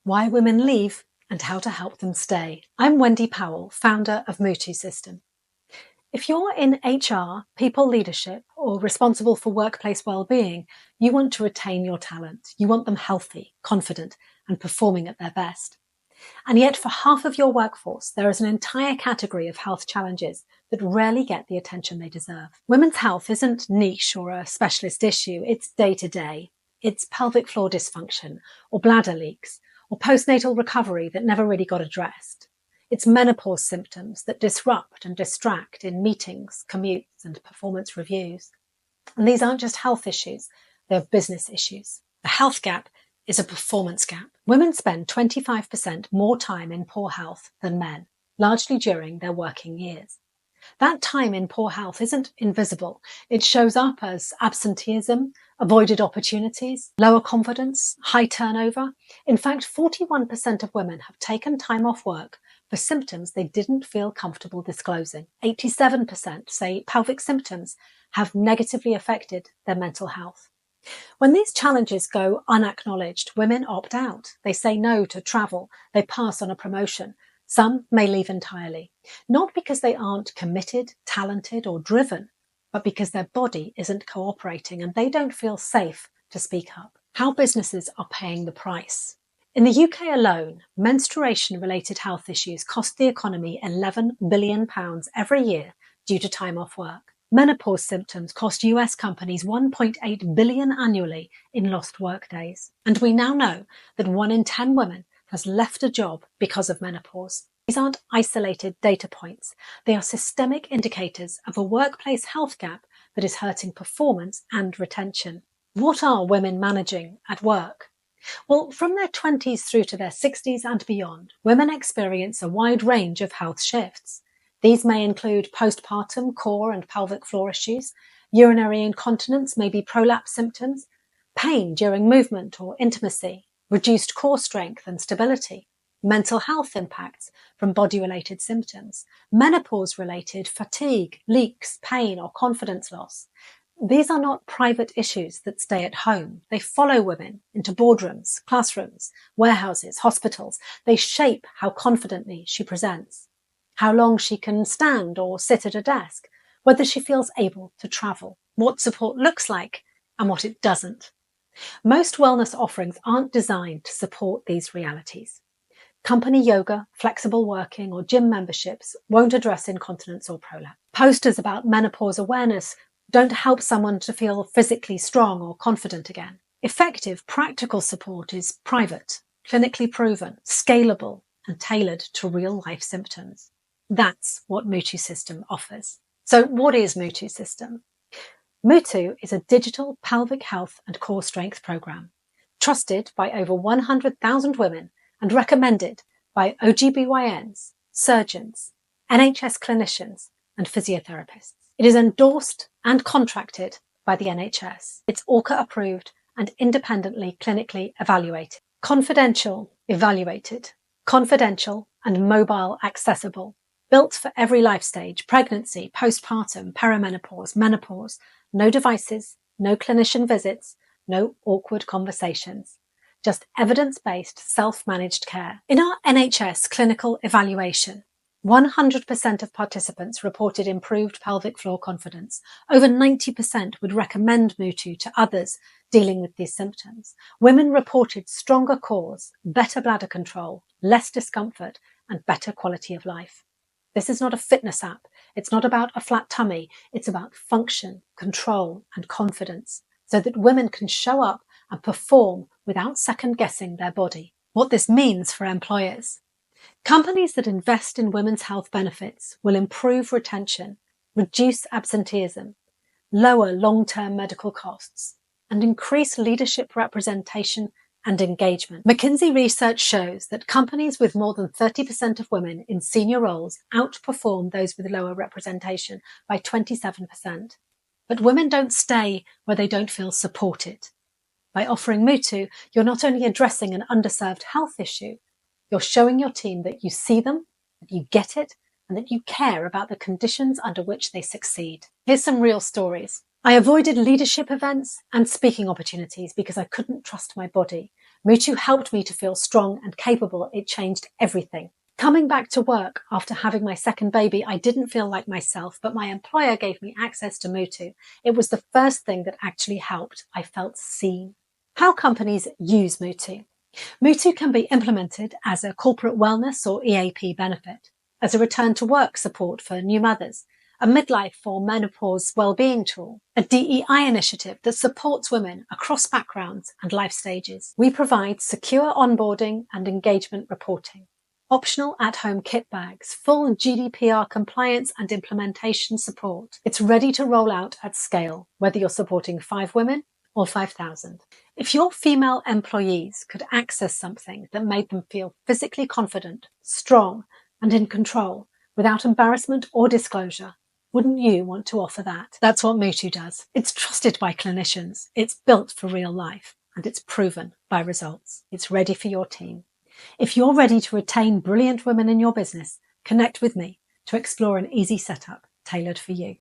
Why women leave and how to help them stay. I'm Wendy Powell, founder of MUTU System. If you're in HR, people leadership, or responsible for workplace well-being, you want to retain your talent. You want them healthy, confident, and performing at their best. And yet for half of your workforce, there is an entire category of health challenges that rarely get the attention they deserve. Women's health isn't niche or a specialist issue, it's day-to-day. It's pelvic floor dysfunction, or bladder leaks, or postnatal recovery that never really got addressed. It's menopause symptoms that disrupt and distract in meetings, commutes, and performance reviews. And these aren't just health issues, they're business issues. The health gap is a performance gap. Women spend 25% more time in poor health than men, largely during their working years. That time in poor health isn't invisible. It shows up as absenteeism, avoided opportunities, lower confidence, high turnover. In fact, 41% of women have taken time off work for symptoms they didn't feel comfortable disclosing. 87% say pelvic symptoms have negatively affected their mental health. When these challenges go unacknowledged, women opt out. They say no to travel. They pass on a promotion. Some may leave entirely, not because they aren't committed, talented, or driven, but because their body isn't cooperating and they don't feel safe to speak up. How businesses are paying the price. In the UK alone, menstruation-related health issues cost the economy £11 billion every year due to time off work. Menopause symptoms cost US companies $1.8 billion annually in lost workdays. And we now know that 1 in 10 women has left a job because of menopause. These aren't isolated data points. They are systemic indicators of a workplace health gap that is hurting performance and retention. What are women managing at work? Well, from their 20s through to their 60s and beyond, women experience a wide range of health shifts. These may include postpartum core and pelvic floor issues, urinary incontinence, maybe prolapse symptoms, pain during movement or intimacy, reduced core strength and stability, mental health impacts from body-related symptoms, menopause-related fatigue, leaks, pain, or confidence loss. These are not private issues that stay at home. They follow women into boardrooms, classrooms, warehouses, hospitals. They shape how confidently she presents, how long she can stand or sit at a desk, whether she feels able to travel, what support looks like, and what it doesn't. Most wellness offerings aren't designed to support these realities. Company yoga, flexible working, or gym memberships won't address incontinence or prolapse. Posters about menopause awareness don't help someone to feel physically strong or confident again. Effective, practical support is private, clinically proven, scalable, and tailored to real-life symptoms. That's what MUTU System offers. So what is MUTU System? MUTU is a digital pelvic health and core strength program, trusted by over 100,000 women and recommended by OGBYNs, surgeons, NHS clinicians, and physiotherapists. It is endorsed and contracted by the NHS. It's ORCA approved and independently clinically evaluated. Confidential, evaluated, confidential and mobile accessible. Built for every life stage, pregnancy, postpartum, perimenopause, menopause. No devices, no clinician visits, no awkward conversations. Just evidence-based, self-managed care. In our NHS clinical evaluation, 100% of participants reported improved pelvic floor confidence. Over 90% would recommend MUTU to others dealing with these symptoms. Women reported stronger cores, better bladder control, less discomfort, and better quality of life. This is not a fitness app. It's not about a flat tummy. It's about function, control, and confidence so that women can show up and perform without second-guessing their body. What this means for employers. Companies that invest in women's health benefits will improve retention, reduce absenteeism, lower long-term medical costs, and increase leadership representation and engagement. McKinsey research shows that companies with more than 30% of women in senior roles outperform those with lower representation by 27%. But women don't stay where they don't feel supported. By offering MUTU, you're not only addressing an underserved health issue, you're showing your team that you see them, that you get it, and that you care about the conditions under which they succeed. Here's some real stories. I avoided leadership events and speaking opportunities because I couldn't trust my body. MUTU helped me to feel strong and capable. It changed everything. Coming back to work after having my second baby, I didn't feel like myself, but my employer gave me access to MUTU. It was the first thing that actually helped. I felt seen. How companies use MUTU. MUTU can be implemented as a corporate wellness or EAP benefit, as a return to work support for new mothers, a midlife or menopause wellbeing tool, a DEI initiative that supports women across backgrounds and life stages. We provide secure onboarding and engagement reporting, optional at-home kit bags, full GDPR compliance and implementation support. It's ready to roll out at scale, whether you're supporting 5 women or 5,000. If your female employees could access something that made them feel physically confident, strong, and in control without embarrassment or disclosure, wouldn't you want to offer that? That's what MUTU does. It's trusted by clinicians, it's built for real life, and it's proven by results. It's ready for your team. If you're ready to retain brilliant women in your business, connect with me to explore an easy setup tailored for you.